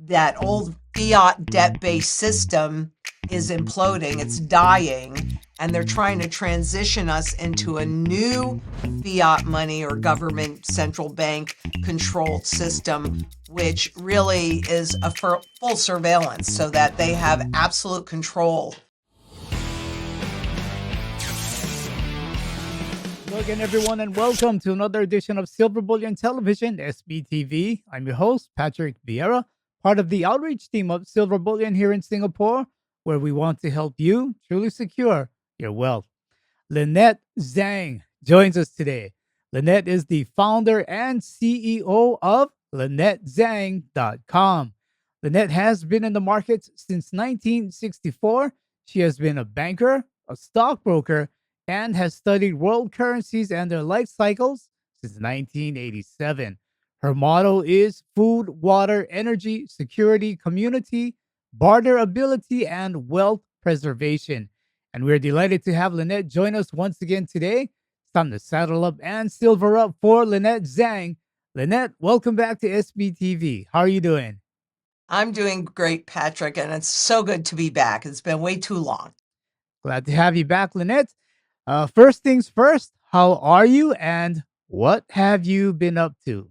that old fiat debt-based system is imploding, it's dying, and they're trying to transition us into a new fiat money or government central bank controlled system, which really is a full surveillance so that they have absolute control. Hello again, everyone, and welcome to another edition of Silver Bullion Television, SBTV. I'm your host, Patrick Vieira, part of the outreach team of Silver Bullion here in Singapore, where we want to help you truly secure your wealth. Lynette Zang joins us today. Lynette is the founder and CEO of LynetteZang.com. Lynette has been in the markets since 1964. She has been a banker, a stockbroker, and has studied world currencies and their life cycles since 1987. Her motto is food, water, energy, security, community, barterability, and wealth preservation. And we're delighted to have Lynette join us once again today. It's time to saddle up and silver up for Lynette Zang. Lynette, welcome back to SBTV. How are you doing? I'm doing great, Patrick, and it's so good to be back. It's been way too long. Glad to have you back, Lynette. First things first, how are you and what have you been up to?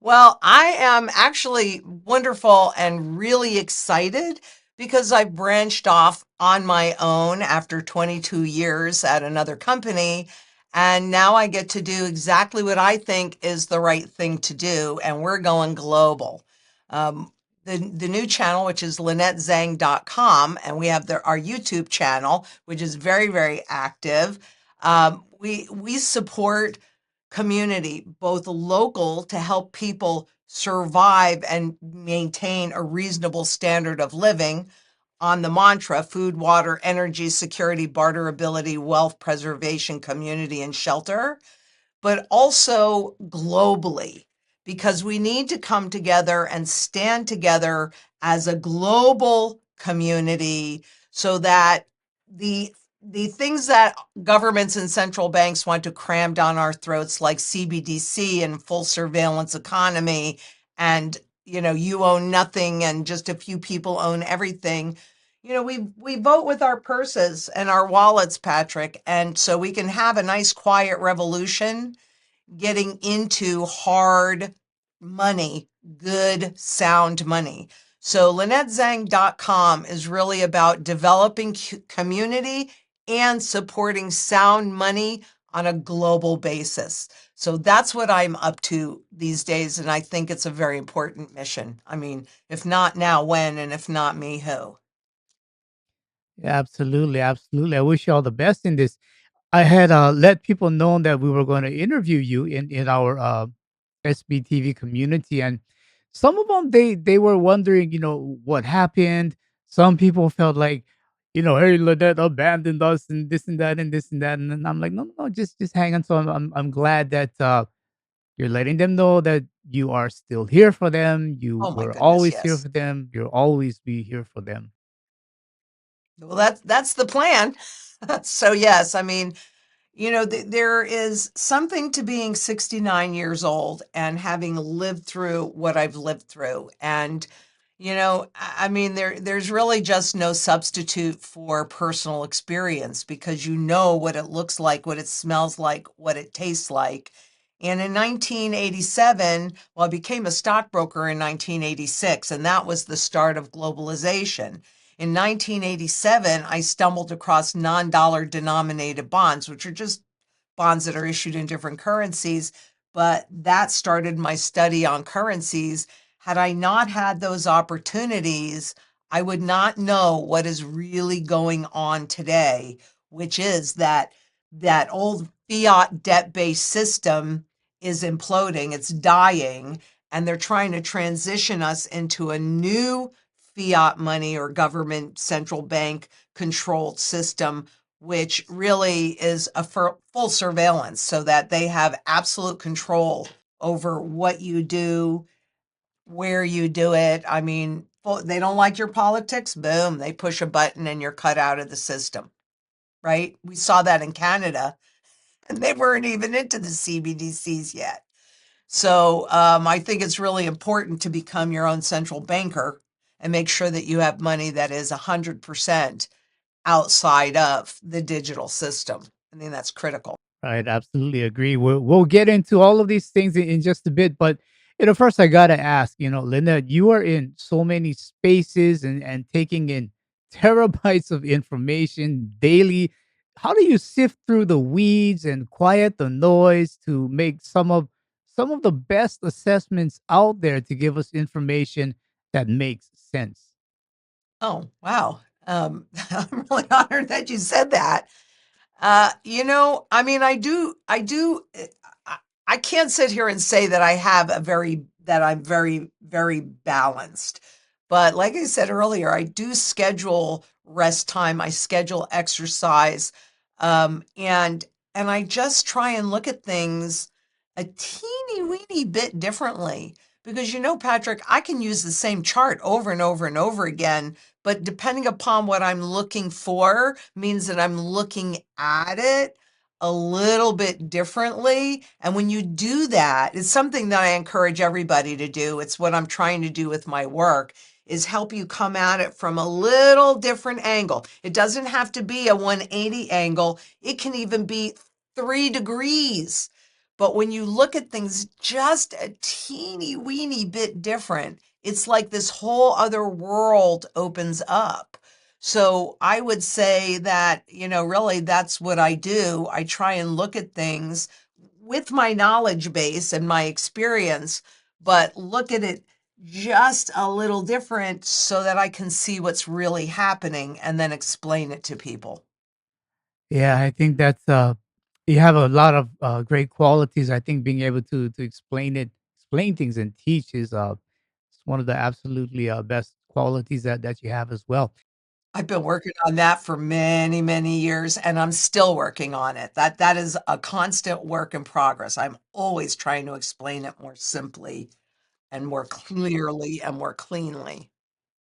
Well, I am actually wonderful and really excited because I branched off on my own after 22 years at another company. And now I get to do exactly what I think is the right thing to do. And we're going global. Um, the new channel, which is LynetteZang.com, and we have our YouTube channel, which is very, very active. We support community, both local to help people survive and maintain a reasonable standard of living on the mantra food, water, energy, security, barterability, wealth preservation, community, and shelter, but also globally, because we need to come together and stand together as a global community so that the the things that governments and central banks want to cram down our throats, like CBDC and full surveillance economy, and you own nothing and just a few people own everything. We vote with our purses and our wallets, Patrick, and so we can have a nice quiet revolution getting into hard money, good, sound money. So LynetteZang.com is really about developing community and supporting sound money on a global basis. So that's what I'm up to these days. And I think it's a very important mission. I mean, if not now, when? And if not me, who? Yeah, absolutely, absolutely. I wish you all the best in this. I had let people know that we were going to interview you in our SBTV community, and some of them they were wondering, what happened. Some people felt like, hey, Lynette abandoned us and this and that and this and that, and then I'm like, no, no, no, just hang on. So I'm glad that you're letting them know that you are still here for them. You Oh my were goodness, always here yes. for them. You'll always be here for them. Well, that's the plan. So yes, I mean, there is something to being 69 years old and having lived through what I've lived through. And, I mean, there's really just no substitute for personal experience because you know what it looks like, what it smells like, what it tastes like. And in 1987, well, I became a stockbroker in 1986, and that was the start of globalization. In 1987, I stumbled across non-dollar denominated bonds, which are just bonds that are issued in different currencies. But that started my study on currencies. Had I not had those opportunities, I would not know what is really going on today, which is that old fiat debt-based system is imploding, it's dying, and they're trying to transition us into a new fiat money or government central bank controlled system, which really is a full surveillance so that they have absolute control over what you do, where you do it. I mean, they don't like your politics, boom, they push a button and you're cut out of the system, right? We saw that in Canada, and they weren't even into the CBDCs yet. So I think it's really important to become your own central banker and make sure that you have money that is 100% outside of the digital system. I think that's critical. Right, absolutely agree. We'll get into all of these things in just a bit, but first I gotta ask, Lynette, you are in so many spaces and taking in terabytes of information daily. How do you sift through the weeds and quiet the noise to make some of the best assessments out there to give us information that makes sense? Oh, wow. I'm really honored that you said that. I mean, I, I can't sit here and say that that I'm very, very balanced. But like I said earlier, I do schedule rest time, I schedule exercise, um, and, and I just try and look at things a teeny weeny bit differently. Because Patrick, I can use the same chart over and over and over again, but depending upon what I'm looking for means that I'm looking at it a little bit differently. And when you do that, it's something that I encourage everybody to do. It's what I'm trying to do with my work is help you come at it from a little different angle. It doesn't have to be a 180 angle. It can even be 3 degrees. But when you look at things just a teeny weeny bit different, it's like this whole other world opens up. So I would say that, really that's what I do. I try and look at things with my knowledge base and my experience, but look at it just a little different so that I can see what's really happening and then explain it to people. Yeah, I think that's you have a lot of great qualities. I think being able to explain things and teach is it's one of the absolutely best qualities that you have as well. I've been working on that for many, many years, and I'm still working on it. That is a constant work in progress. I'm always trying to explain it more simply and more clearly and more cleanly.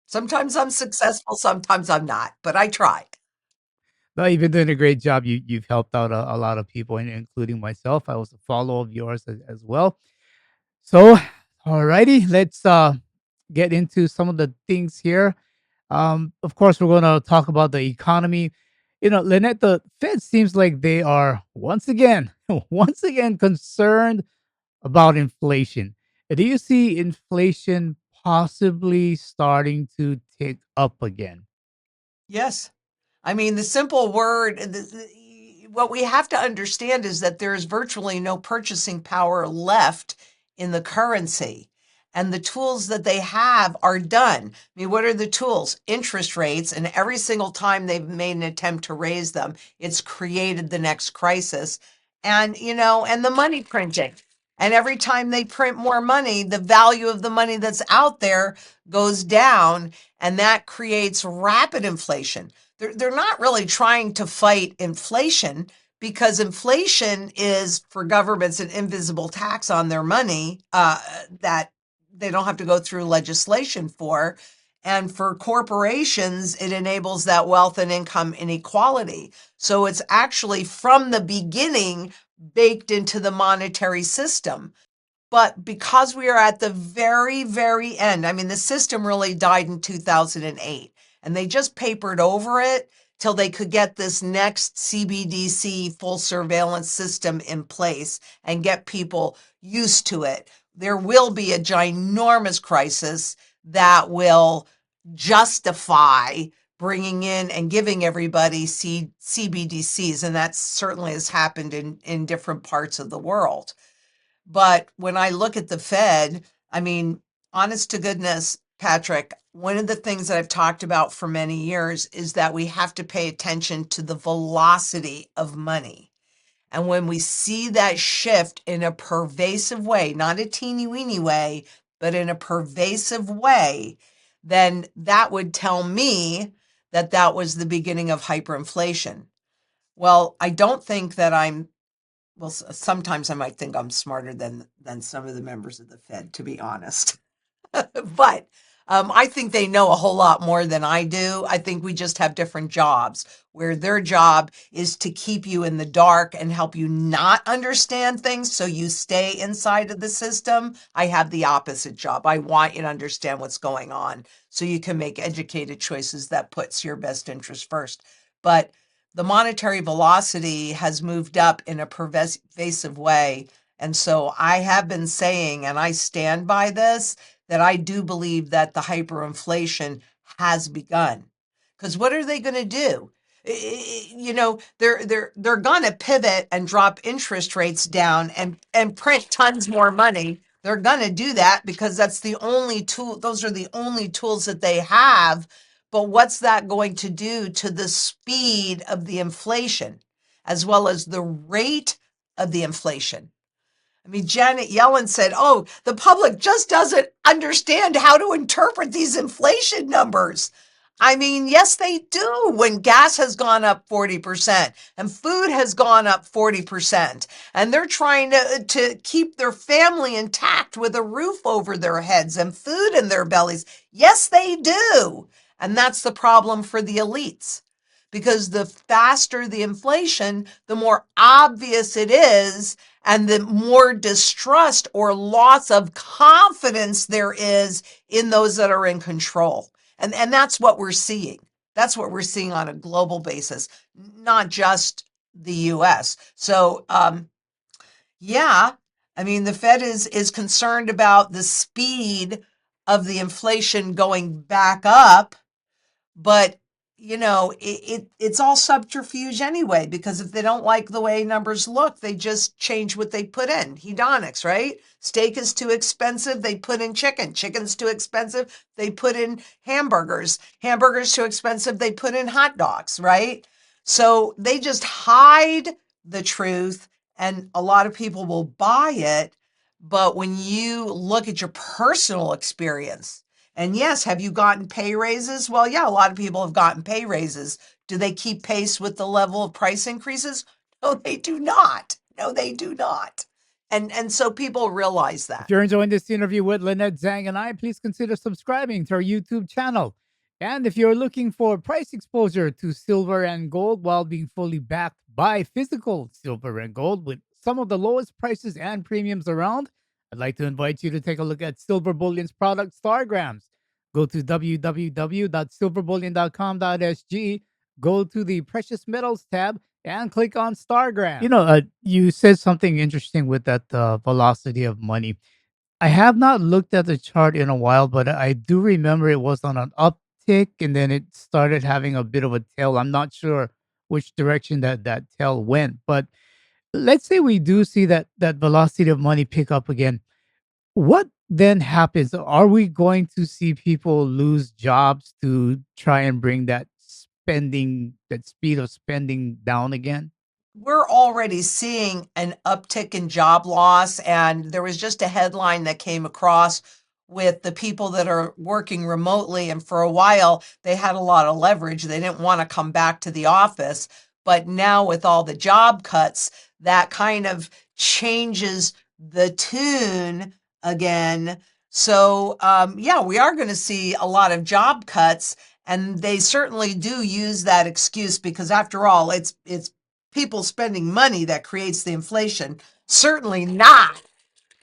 Sometimes I'm successful, sometimes I'm not, but I try. No, you've been doing a great job. You've helped out a lot of people, including myself. I was a follower of yours as well. So, alrighty, let's get into some of the things here. Of course, we're going to talk about the economy. Lynette, the Fed seems like they are once again, once again concerned about inflation. Do you see inflation possibly starting to tick up again? Yes. I mean, the simple word, what we have to understand is that there is virtually no purchasing power left in the currency. And the tools that they have are done. I mean, what are the tools? Interest rates. And every single time they've made an attempt to raise them, it's created the next crisis. And the money printing. And every time they print more money, the value of the money that's out there goes down. And that creates rapid inflation. They're not really trying to fight inflation because inflation is for governments an invisible tax on their money that they don't have to go through legislation for. And for corporations, it enables that wealth and income inequality. So it's actually from the beginning baked into the monetary system. But because we are at the very, very end, I mean, the system really died in 2008, and they just papered over it till they could get this next CBDC full surveillance system in place and get people used to it. There will be a ginormous crisis that will justify bringing in and giving everybody CBDCs, and that certainly has happened in different parts of the world. But when I look at the Fed, I mean, honest to goodness, Patrick, one of the things that I've talked about for many years is that we have to pay attention to the velocity of money. And when we see that shift in a pervasive way, not a teeny weeny way, but in a pervasive way, then that would tell me that that was the beginning of hyperinflation. Well, I don't think that I'm well, sometimes I might think I'm smarter than some of the members of the Fed, to be honest. But I think they know a whole lot more than I do. I think we just have different jobs where their job is to keep you in the dark and help you not understand things so you stay inside of the system. I have the opposite job. I want you to understand what's going on so you can make educated choices that puts your best interest first. But the monetary velocity has moved up in a pervasive way. And so I have been saying, and I stand by this, that I do believe that the hyperinflation has begun. Because what are they going to do? You know, they're going to pivot and drop interest rates down and print tons more money. They're going to do that because that's the only tool. Those are the only tools that they have. But what's that going to do to the speed of the inflation, as well as the rate of the inflation? I mean, Janet Yellen said, oh, the public just doesn't understand how to interpret these inflation numbers. I mean, yes, they do. When gas has gone up 40% and food has gone up 40%, and they're trying to keep their family intact with a roof over their heads and food in their bellies. Yes, they do. And that's the problem for the elites. Because the faster the inflation, the more obvious it is and the more distrust or loss of confidence there is in those that are in control. And that's what we're seeing. That's what we're seeing on a global basis, not just the US. So, yeah, I mean, the Fed is concerned about the speed of the inflation going back up, but it's all subterfuge anyway, because if they don't like the way numbers look, they just change what they put in. Hedonics, right? Steak is too expensive, they put in chicken. Chicken's too expensive, they put in hamburgers. Hamburgers too expensive, they put in hot dogs, right? So they just hide the truth, and a lot of people will buy it. But when you look at your personal experience, and yes, have you gotten pay raises? Well, yeah, a lot of people have gotten pay raises. Do they keep pace with the level of price increases? No, they do not. No, they do not. And so people realize If that. you're enjoying this interview with Lynette Zang and I, please consider subscribing to our YouTube channel. And if you're looking for price exposure to silver and gold while being fully backed by physical silver and gold with some of the lowest prices and premiums around, I'd like to invite you to take a look at Silver Bullion's product Stargrams. Go to www.silverbullion.com.sg, go to the Precious Metals tab, and click on Stargram. You said something interesting with that velocity of money. I have not looked at the chart in a while, but I do remember it was on an uptick and then it started having a bit of a tail. I'm not sure which direction that tail went, but let's say we do see that velocity of money pick up again. What then happens? Are we going to see people lose jobs to try and bring that spending, that speed of spending down again? We're already seeing an uptick in job loss. And there was just a headline that came across with the people that are working remotely. And for a while, they had a lot of leverage. They didn't want to come back to the office. But now, with all the job cuts, that kind of changes the tune again. So, yeah, we are going to see a lot of job cuts. And they certainly do use that excuse because, after all, it's people spending money that creates the inflation. Certainly not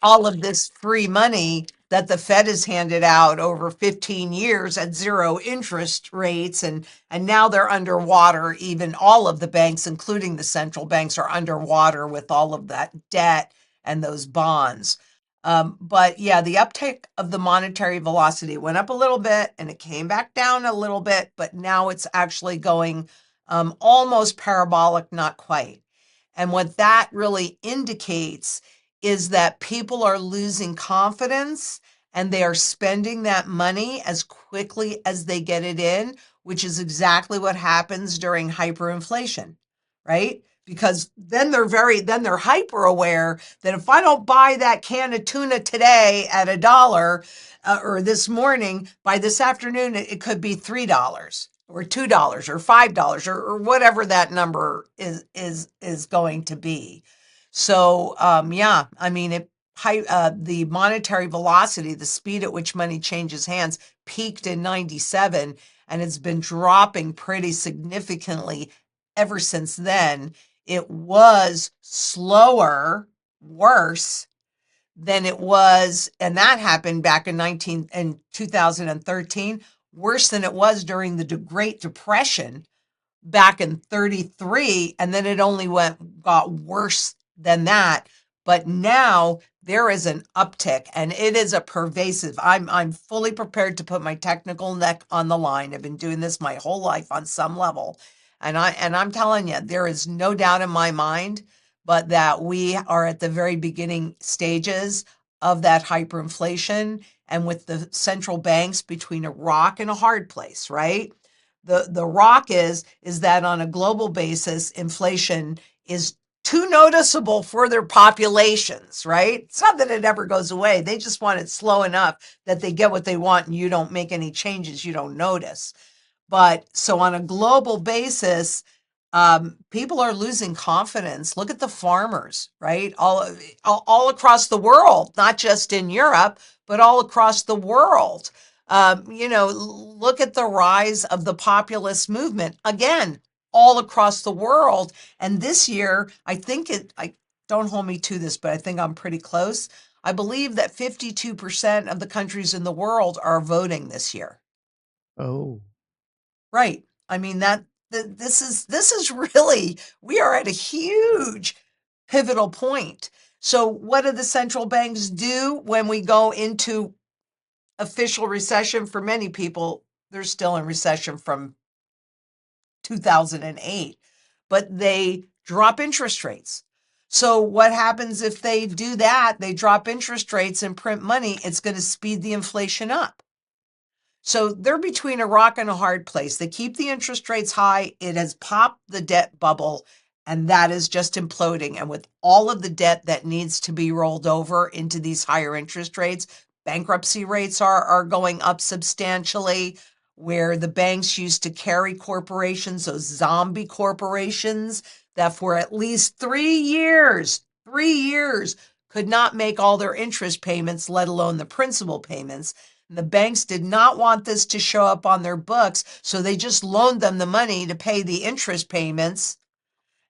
all of this free money that the Fed has handed out over 15 years at zero interest rates. And now they're underwater. Even all of the banks, including the central banks, are underwater with all of that debt and those bonds. But yeah, the uptake of the monetary velocity went up a little bit and it came back down a little bit, but now it's actually going almost parabolic, not quite. And what that really indicates is that people are losing confidence and they are spending that money as quickly as they get it in, which is exactly what happens during hyperinflation, right? Because then they're hyper aware that if I don't buy that can of tuna today at $1 or this morning, by this afternoon it could be $3 or $2 or $5 or whatever that number is going to be. So yeah, I mean the monetary velocity, the speed at which money changes hands, peaked in 97, and it's been dropping pretty significantly ever since then. It was slower, worse than it was, and that happened back in 2013, worse than it was during the Great Depression back in 33, and then it only got worse than that. But now there is an uptick, and it is a pervasive. I'm fully prepared to put my technical neck on the line. I've been doing this my whole life on some level, and I'm telling you, there is no doubt in my mind but that we are at the very beginning stages of that hyperinflation, and with the central banks between a rock and a hard place, right? The rock is that on a global basis, inflation is too noticeable for their populations, right? It's not that it ever goes away. They just want it slow enough that they get what they want and you don't make any changes, you don't notice. But so on a global basis, people are losing confidence. Look at the farmers, right? All across the world, not just in Europe, but all across the world. Look at the rise of the populist movement again, all across the world. And this year, I don't hold me to this, but I think I'm pretty close. I believe that 52% of the countries in the world are voting this year. Oh. Right. I mean this is really, we are at a huge pivotal point. So what do the central banks do when we go into official recession? For many people, they're still in recession from 2008, but they drop interest rates. So what happens if they do that? They drop interest rates and print money. It's going to speed the inflation up. So they're between a rock and a hard place. They keep the interest rates high. It has popped the debt bubble, and that is just imploding. And with all of the debt that needs to be rolled over into these higher interest rates, bankruptcy rates are going up substantially. Where the banks used to carry corporations, those zombie corporations that for at least 3 years, could not make all their interest payments, let alone the principal payments. The banks did not want this to show up on their books, so they just loaned them the money to pay the interest payments,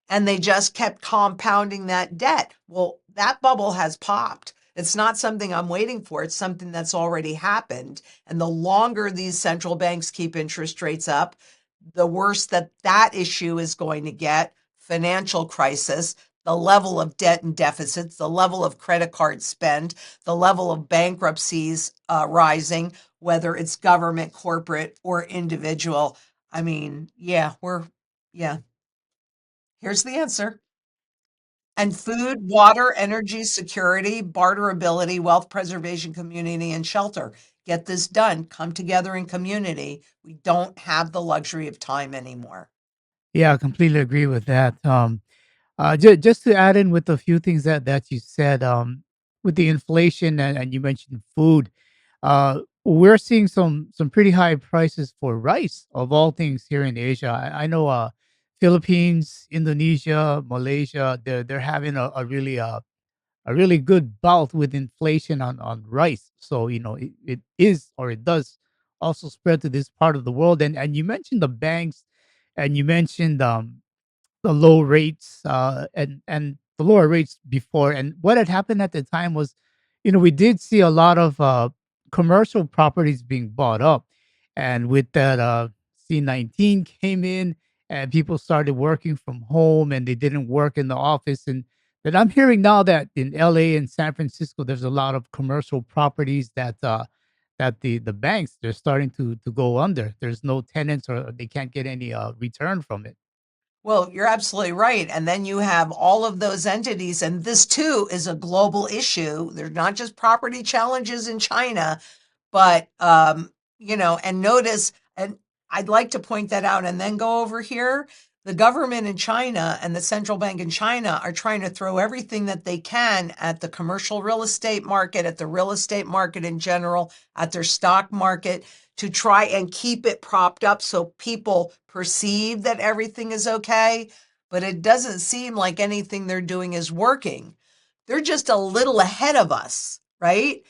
and they just kept compounding that debt. Well, that bubble has popped. It's not something I'm waiting for. It's something that's already happened. And the longer these central banks keep interest rates up, the worse that issue is going to get. Financial crisis, the level of debt and deficits, the level of credit card spend, the level of bankruptcies rising, whether it's government, corporate, or individual. I mean, yeah, here's the answer. And food, water, energy, security, barterability, wealth preservation, community, and shelter. Get this done. Come together in community. We don't have the luxury of time anymore. Yeah, I completely agree with that. Just to add in with a few things that you said, with the inflation and you mentioned food, we're seeing some pretty high prices for rice of all things here in Asia. I know Philippines, Indonesia, Malaysia, they're having a really good bout with inflation on rice. So it is, or it does also spread to this part of the world. And you mentioned the banks, and you mentioned the low rates, and the lower rates before. And what had happened at the time was, we did see a lot of commercial properties being bought up, and with that, C-19 came in, and people started working from home, and they didn't work in the office. And that I'm hearing now that in LA and San Francisco, there's a lot of commercial properties that the banks, they're starting to go under. There's no tenants, or they can't get any return from it. Well, you're absolutely right. And then you have all of those entities, and this too is a global issue. They're not just property challenges in China, but and notice, and I'd like to point that out and then go over here. The government in China and the central bank in China are trying to throw everything that they can at the commercial real estate market, at the real estate market in general, at their stock market, to try and keep it propped up so people perceive that everything is okay. But it doesn't seem like anything they're doing is working. They're just a little ahead of us, right?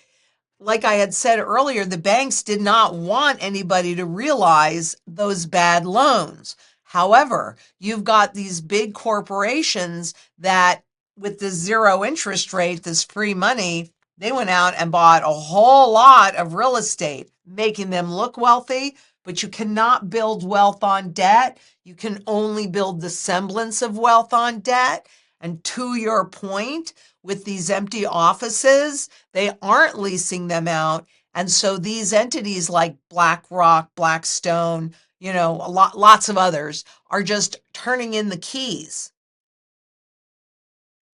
Like I had said earlier, the banks did not want anybody to realize those bad loans. However, you've got these big corporations that, with the zero interest rate, this free money, they went out and bought a whole lot of real estate, making them look wealthy. But you cannot build wealth on debt. You can only build the semblance of wealth on debt. And to your point, with these empty offices, they aren't leasing them out. And so these entities like BlackRock, Blackstone, lots of others are just turning in the keys.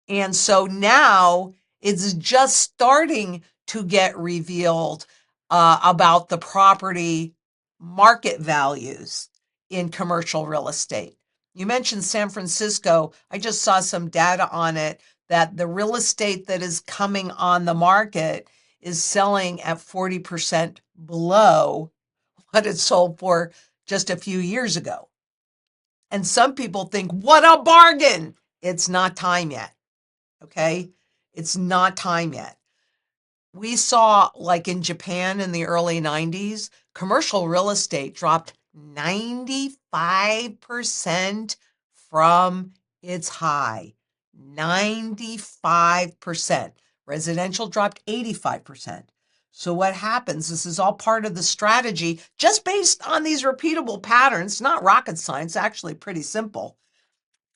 And so now it's just starting to get revealed about the property market values in commercial real estate. You mentioned San Francisco. I just saw some data on it that the real estate that is coming on the market is selling at 40% below what it sold for just a few years ago. And some people think, what a bargain! It's not time yet. Okay. It's not time yet. We saw, like in Japan in the early 90s, commercial real estate dropped 95% from its high. 95%. Residential dropped 85%. So what happens? This is all part of the strategy, just based on these repeatable patterns, not rocket science, actually pretty simple.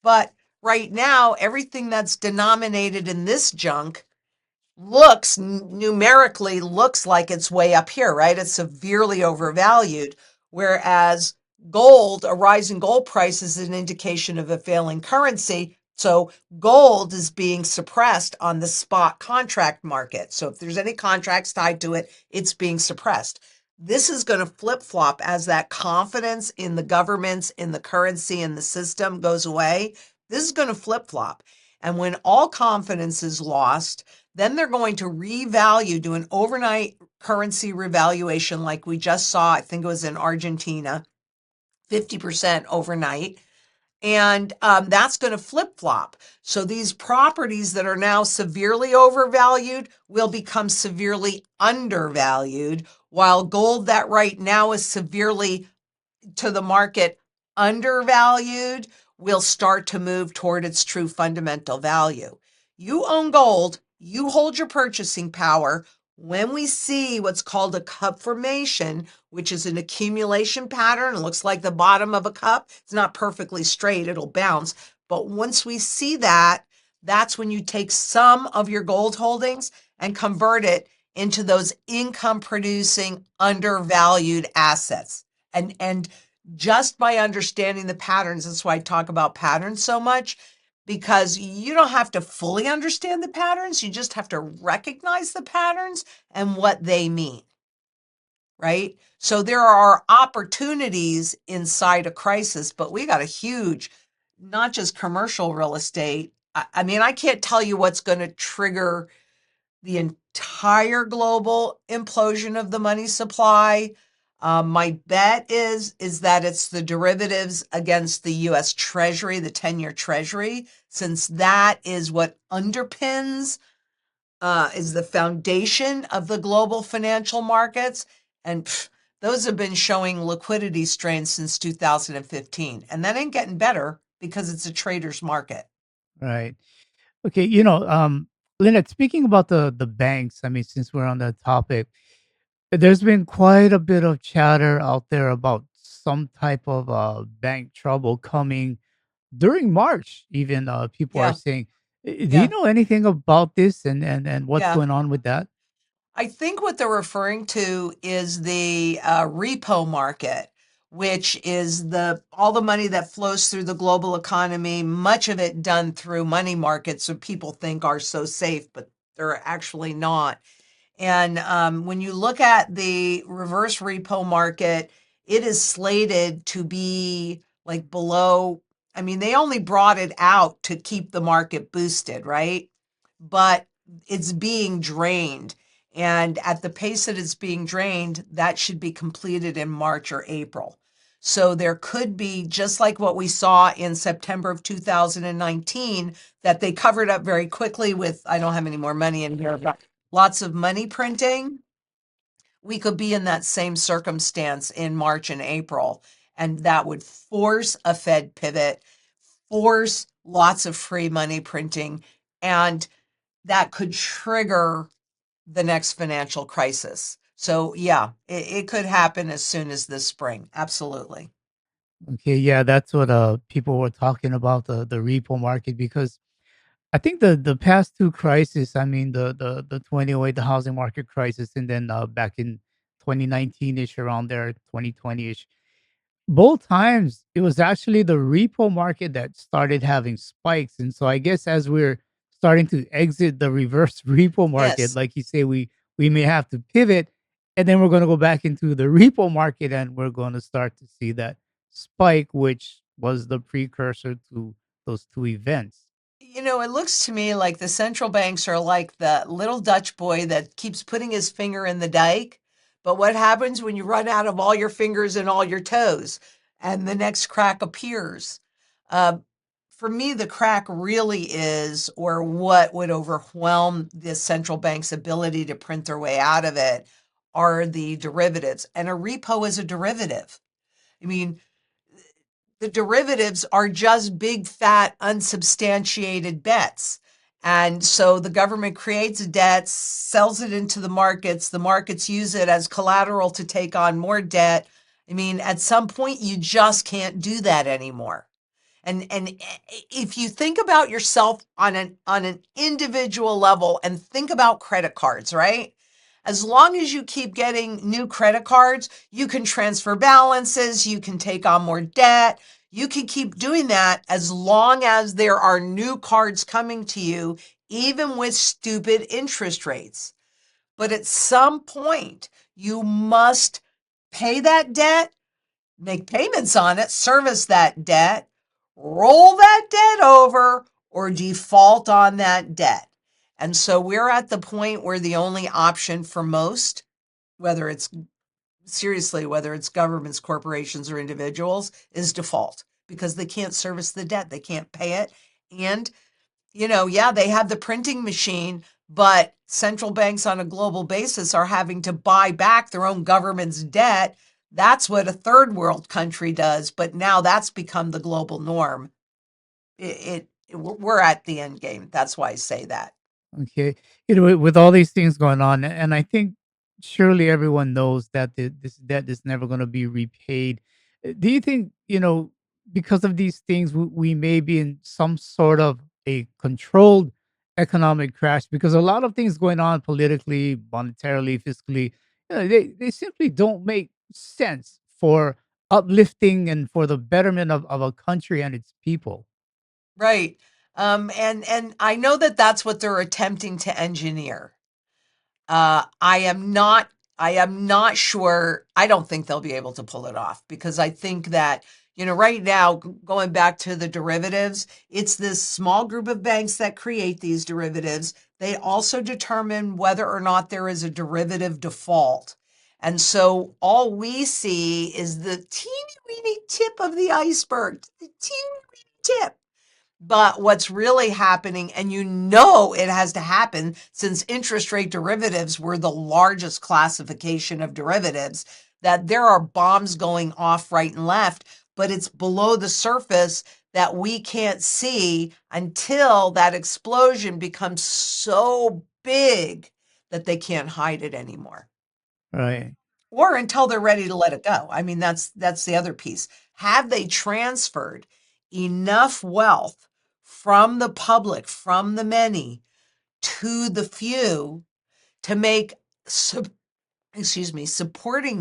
But right now, everything that's denominated in this junk numerically looks like it's way up here, right? It's severely overvalued. Whereas gold, a rise in gold price is an indication of a failing currency. So gold is being suppressed on the spot contract market. So if there's any contracts tied to it, it's being suppressed. This is going to flip flop as that confidence in the governments, in the currency, in the system goes away. This is going to flip flop. And when all confidence is lost, then they're going to revalue, do an overnight currency revaluation like we just saw. I think it was in Argentina, 50% overnight. And that's going to flip flop. So these properties that are now severely overvalued will become severely undervalued, while gold that right now is severely to the market undervalued will start to move toward its true fundamental value. You own gold, you hold your purchasing power. When we see what's called a cup formation, which is an accumulation pattern, it looks like the bottom of a cup. It's not perfectly straight, it'll bounce. But once we see that, that's when you take some of your gold holdings and convert it into those income producing undervalued assets. And just by understanding the patterns, that's why I talk about patterns so much, because you don't have to fully understand the patterns. You just have to recognize the patterns and what they mean, right? So there are opportunities inside a crisis, but we got a huge, not just commercial real estate. I mean, I can't tell you what's going to trigger the entire global implosion of the money supply. My bet is that it's the derivatives against the U.S. Treasury, the 10-year Treasury, since that is what underpins, is the foundation of the global financial markets. And those have been showing liquidity strains since 2015. And that ain't getting better because it's a trader's market. Right. Okay. Lynette, speaking about the banks, I mean, since we're on that topic, there's been quite a bit of chatter out there about some type of bank trouble coming during March. Even people are Yeah, saying, do you yeah, know anything about this and what's yeah. going on with that? I think what they're referring to is the repo market, which is the all the money that flows through the global economy, much of it done through money markets, so people think are so safe, but they're actually not. And when you look at the reverse repo market, it is slated to be like below. I mean, they only brought it out to keep the market boosted, right? But it's being drained. And at the pace that it's being drained, that should be completed in March or April. So there could be, just like what we saw in September of 2019, that they covered up very quickly with, I don't have any more money in here, but lots of money printing. We could be in that same circumstance in March and April, and that would force a Fed pivot, force lots of free money printing, and that could trigger the next financial crisis. So, yeah, it could happen as soon as this spring. Absolutely. Okay, yeah, that's what people were talking about, the repo market, because I think the past two crises, I mean the 2008, the housing market crisis, and then back in 2019 ish, around there, 2020 ish. Both times, it was actually the repo market that started having spikes, and so I guess as we're starting to exit the reverse repo market, Yes. like you say, we may have to pivot, and then we're gonna go back into the repo market, and we're gonna start to see that spike, which was the precursor to those 2 events. It looks to me like the central banks are like the little Dutch boy that keeps putting his finger in the dike. But what happens when you run out of all your fingers and all your toes and the next crack appears? Uh, for me, the crack really is, or what would overwhelm the central bank's ability to print their way out of it, are the derivatives. And a repo is a derivative. I mean, the derivatives are just big, fat, unsubstantiated bets. And so the government creates a debt, sells it into the markets use it as collateral to take on more debt. I mean, at some point, you just can't do that anymore. And if you think about yourself on an individual level and think about credit cards, right? As long as you keep getting new credit cards, you can transfer balances, you can take on more debt, you can keep doing that as long as there are new cards coming to you, even with stupid interest rates. But at some point, you must pay that debt, make payments on it, service that debt, roll that debt over, or default on that debt. And so we're at the point where the only option for most, whether it's whether it's governments, corporations, or individuals, is default because they can't service the debt, they can't pay it. And yeah, they have the printing machine, but central banks on a global basis are having to buy back their own government's debt. That's what a third world country does, but now that's become the global norm. We're at the end game. That's why I say that. Okay. With all these things going on, and I think surely everyone knows that this debt is never going to be repaid. Do you think, because of these things, we may be in some sort of a controlled economic crash? Because a lot of things going on politically, monetarily, fiscally, they simply don't make sense for uplifting and for the betterment of a country and its people. Right. And I know that that's what they're attempting to engineer. I am not I am not sure. I don't think they'll be able to pull it off because I think that, right now, going back to the derivatives, it's this small group of banks that create these derivatives. They also determine whether or not there is a derivative default. And so all we see is the teeny weeny tip of the iceberg, the teeny weeny tip. But what's really happening, and it has to happen since interest rate derivatives were the largest classification of derivatives, that there are bombs going off right and left, but it's below the surface that we can't see until that explosion becomes so big that they can't hide it anymore Right. or until they're ready to let it go. I mean, that's the other piece. Have they transferred enough wealth from the public, from the many to the few to make supporting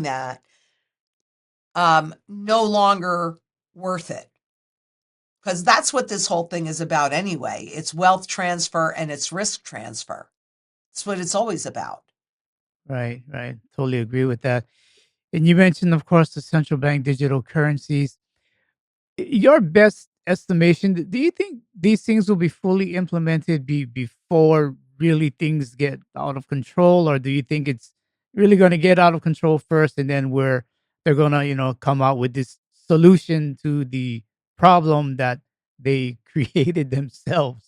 that no longer worth it? Because that's what this whole thing is about anyway. It's wealth transfer and it's risk transfer. It's what it's always about. Right, right. Totally agree with that. And you mentioned, of course, the central bank digital currencies. Your best estimation, do you think these things will be fully implemented before really things get out of control? Or do you think it's really going to get out of control first and then where they're going to, come out with this solution to the problem that they created themselves.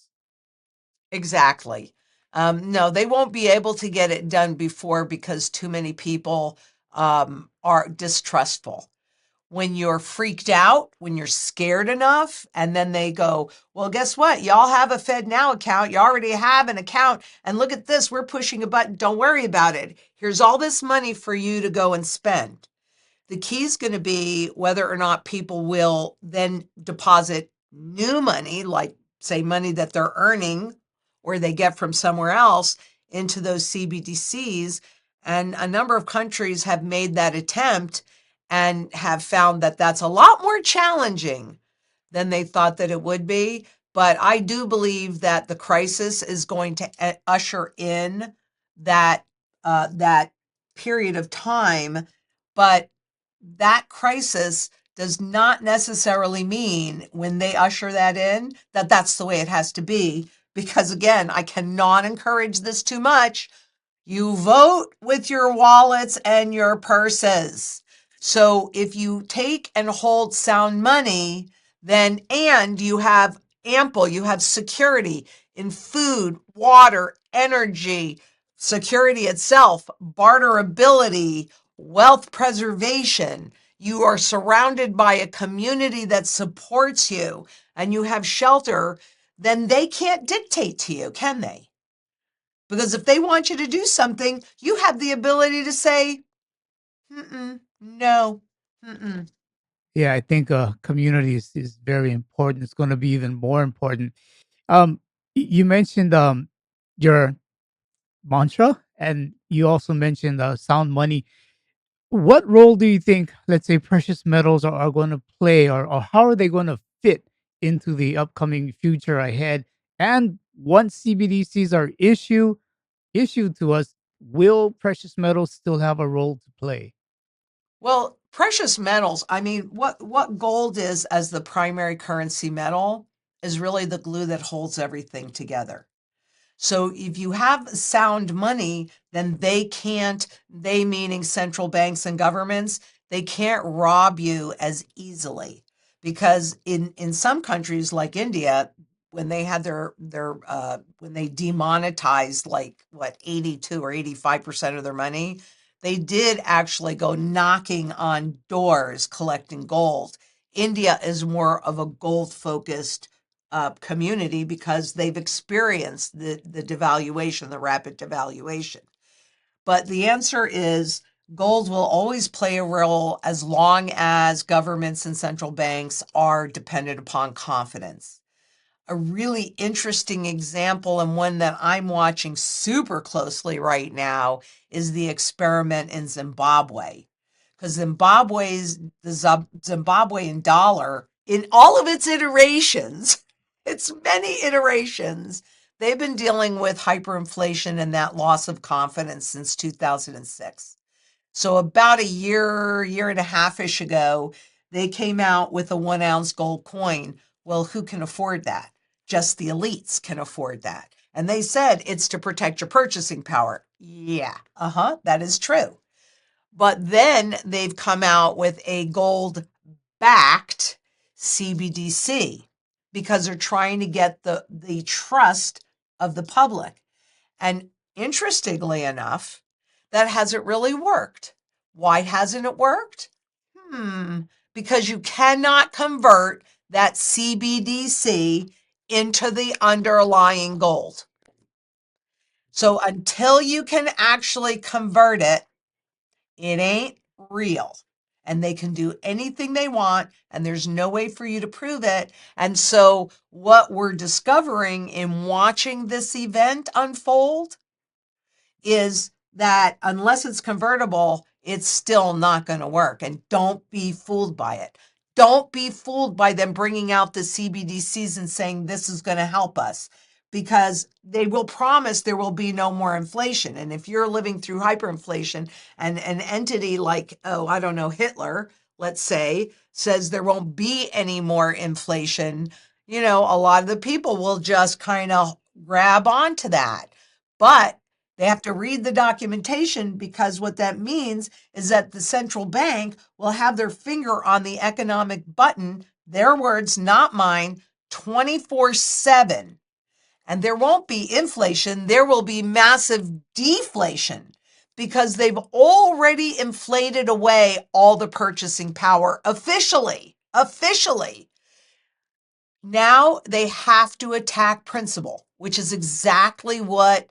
Exactly. No, they won't be able to get it done before because too many people are distrustful. When you're freaked out, when you're scared enough, and then they go, well, guess what? Y'all have a Fed Now account. You already have an account. And look at this. We're pushing a button. Don't worry about it. Here's all this money for you to go and spend. The key is going to be whether or not people will then deposit new money, like say money that they're earning or they get from somewhere else into those CBDCs. And a number of countries have made that attempt and have found that that's a lot more challenging than they thought that it would be. But I do believe that the crisis is going to usher in that period of time. But that crisis does not necessarily mean when they usher that in that that's the way it has to be. Because again, I cannot encourage this too much. You vote with your wallets and your purses. So if you take and hold sound money, then and you have security in food, water, energy, security itself, barterability, wealth preservation. You are surrounded by a community that supports you and you have shelter, then they can't dictate to you, can they? Because if they want you to do something, you have the ability to say, mm-mm, no, mm-mm. Yeah, I think community is very important. It's going to be even more important. You mentioned your mantra, and you also mentioned sound money. What role do you think, let's say, precious metals are going to play, or how are they going to fit into the upcoming future ahead? And once CBDCs are issued to us, will precious metals still have a role to play? Well, precious metals, I mean, what gold is as the primary currency metal is really the glue that holds everything together. So if you have sound money, then they meaning central banks and governments, they can't rob you as easily. Because in some countries like India, when they had when they demonetized like what 82 or 85% of their money, they did actually go knocking on doors collecting gold. India is more of a gold focused community because they've experienced the devaluation, the rapid devaluation. But the answer is gold will always play a role as long as governments and central banks are dependent upon confidence. A really interesting example and one that I'm watching super closely right now is the experiment in Zimbabwe. Because the Zimbabwean dollar, in all of its iterations, its many iterations, they've been dealing with hyperinflation and that loss of confidence since 2006. So about a year and a half-ish ago, they came out with a 1 ounce gold coin. Well, who can afford that? Just the elites can afford that. And they said it's to protect your purchasing power. Yeah, that is true. But then they've come out with a gold backed CBDC because they're trying to get the trust of the public. And interestingly enough, that hasn't really worked. Why hasn't it worked? Because you cannot convert that CBDC into the underlying gold. So until you can actually convert it, it ain't real. And they can do anything they want, and there's no way for you to prove it. And so, what we're discovering in watching this event unfold is that unless it's convertible, it's still not going to work. And don't be fooled by it. Don't be fooled by them bringing out the CBDCs and saying this is going to help us because they will promise there will be no more inflation. And if you're living through hyperinflation and an entity like, oh, I don't know, Hitler, let's say, says there won't be any more inflation, a lot of the people will just kind of grab onto that. But They have to read the documentation because what that means is that the central bank will have their finger on the economic button, their words, not mine, 24/7. And there won't be inflation, there will be massive deflation because they've already inflated away all the purchasing power officially. Officially. Now they have to attack principle, which is exactly what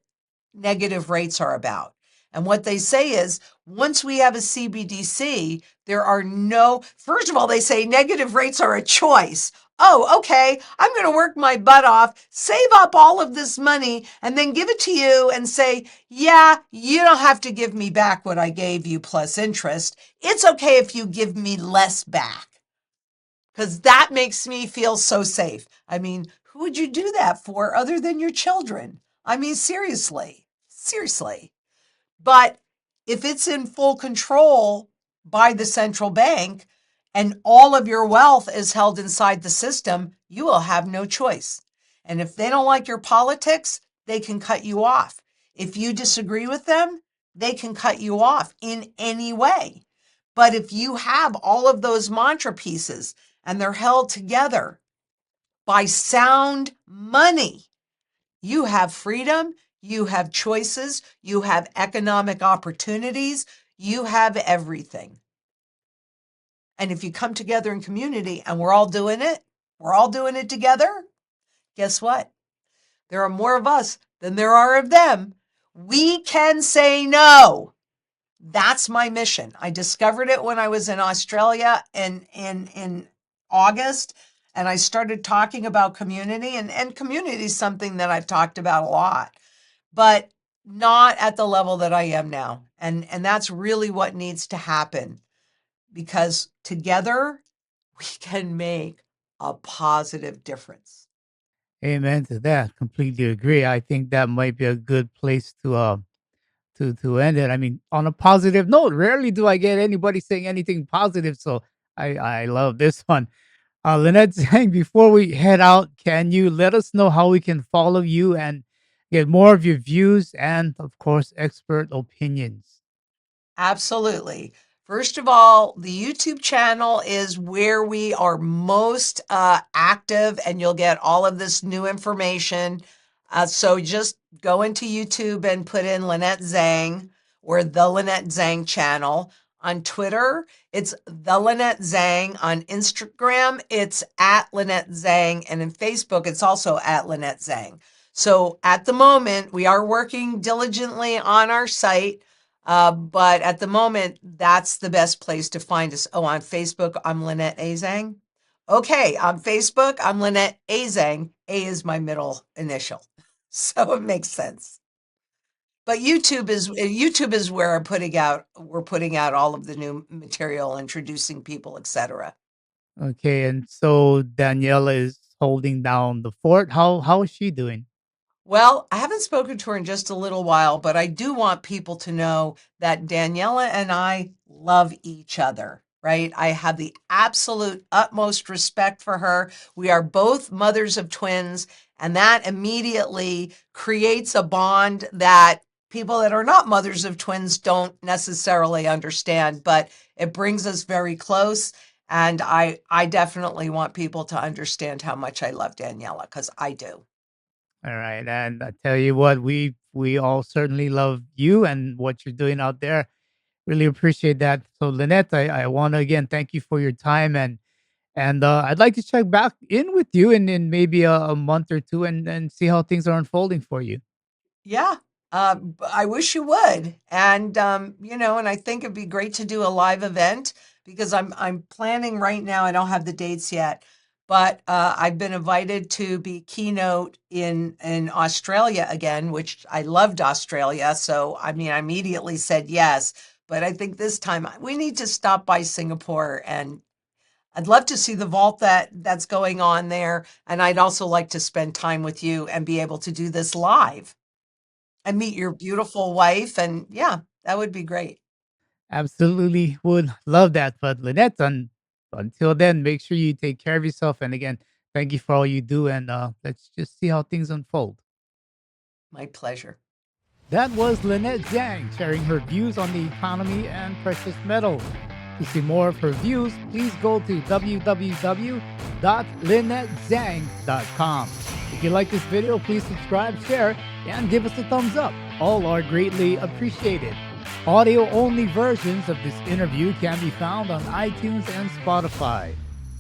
negative rates are about. And what they say is once we have a CBDC, there are no, first of all, they say negative rates are a choice. Oh, okay, I'm going to work my butt off, save up all of this money, and then give it to you and say, yeah, you don't have to give me back what I gave you plus interest. It's okay if you give me less back because that makes me feel so safe. I mean, who would you do that for other than your children? I mean, seriously, seriously. But if it's in full control by the central bank and all of your wealth is held inside the system, you will have no choice. And if they don't like your politics, they can cut you off. If you disagree with them, they can cut you off in any way. But if you have all of those mantra pieces and they're held together by sound money, you have freedom, you have choices, you have economic opportunities, you have everything. And if you come together in community and we're all doing it together, guess what? There are more of us than there are of them. We can say no. That's my mission. I discovered it when I was in Australia in August, and I started talking about community, and community is something that I've talked about a lot, but not at the level that I am now. And that's really what needs to happen because together we can make a positive difference. Amen to that. Completely agree. I think that might be a good place to end it. I mean, on a positive note, rarely do I get anybody saying anything positive. So I love this one. Lynette Zhang, before we head out, can you let us know how we can follow you and get more of your views and, of course, expert opinions? Absolutely. First of all, the YouTube channel is where we are most active, and you'll get all of this new information. So just go into YouTube and put in Lynette Zang or the Lynette Zang channel. On Twitter, it's the Lynette Zang. On Instagram, it's at Lynette Zang. And in Facebook, it's also at Lynette Zang. So at the moment, we are working diligently on our site. But at the moment, that's the best place to find us. Oh, on Facebook, I'm Lynette Zang. Okay, on Facebook, I'm Lynette Zang. A is my middle initial, so it makes sense. But YouTube is where we're putting out all of the new material, introducing people, etc. Okay, and so Daniela is holding down the fort. How is she doing? Well, I haven't spoken to her in just a little while, but I do want people to know that Daniela and I love each other, right? I have the absolute utmost respect for her. We are both mothers of twins, and that immediately creates a bond that people that are not mothers of twins don't necessarily understand, but it brings us very close. And I definitely want people to understand how much I love Daniela because I do. All right, and I tell you what, we all certainly love you and what you're doing out there. Really appreciate that. So, Lynette, I want to again thank you for your time and I'd like to check back in with you in maybe a month or two and see how things are unfolding for you. Yeah, I wish you would. And and I think it'd be great to do a live event because I'm planning right now. I don't have the dates yet, but I've been invited to be keynote in Australia again, which I loved Australia. So I mean, I immediately said yes. But I think this time we need to stop by Singapore, and I'd love to see the vault that's going on there. And I'd also like to spend time with you and be able to do this live and meet your beautiful wife. And yeah, that would be great. Absolutely would love that. But Lynette, until then, make sure you take care of yourself. And again, thank you for all you do. And let's just see how things unfold. My pleasure. That was Lynette Zang sharing her views on the economy and precious metals. To see more of her views, please go to www.lynettezang.com. If you like this video, please subscribe, share, and give us a thumbs up. All are greatly appreciated. Audio-only versions of this interview can be found on iTunes and Spotify.